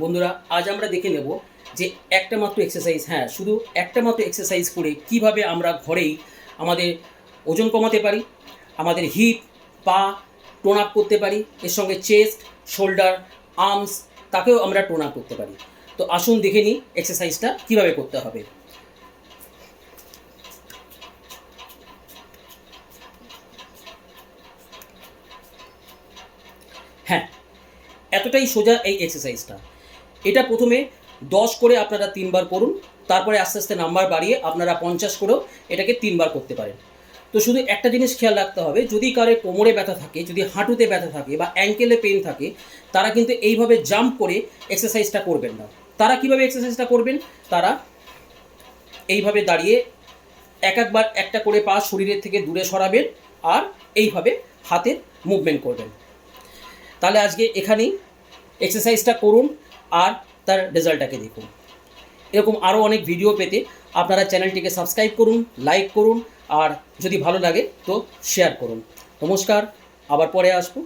বন্ধুরা, আজ আমরা দেখে নেব যে একটা মাত্র এক্সারসাইজ, হ্যাঁ শুধু একটা মাত্র এক্সারসাইজ করে কিভাবে আমরা ঘরেই আমাদের ওজন কমাতে পারি, আমাদের হিপ পা টোন আপ করতে পারি, এর সঙ্গে চেস্ট শোল্ডার আর্মস তাকেও আমরা টোন আপ করতে পারি। তো আসুন দেখে নিই এক্সারসাইজটা কীভাবে করতে হবে। হ্যাঁ, এতটাই সোজা এই এক্সারসাইজটা। এটা প্রথমে 10 করে আপনারা 3 বার করুন, তারপরে আস্তে আস্তে নাম্বার বাড়িয়ে আপনারা 50 করেও এটাকে 3 বার করতে পারেন। তো শুধু একটা জিনিস খেয়াল রাখতে হবে, যদি কারো কোমরে ব্যথা থাকে, যদি হাঁটুতে ব্যথা থাকে বা অ্যাঙ্কেলে পেন থাকে, তারা কিন্তু এইভাবে জাম্প করে এক্সারসাইজটা করবেন না। তারা কিভাবে এক্সারসাইজটা করবেন, তারা এইভাবে দাঁড়িয়ে একবার একটা করে পা শরীরের থেকে দূরে সরাবেন আর এইভাবে হাতের মুভমেন্ট করবেন। তাহলে আজকে এখানেই এক্সারসাইজটা করুন আর তার রেজাল্টটাকে দেখুন। এরকম আরও অনেক ভিডিও পেতে আপনারা চ্যানেলটিকে সাবস্ক্রাইব করুন, লাইক করুন আর যদি ভালো লাগে তো শেয়ার করুন। নমস্কার, আবার পরে আসবো।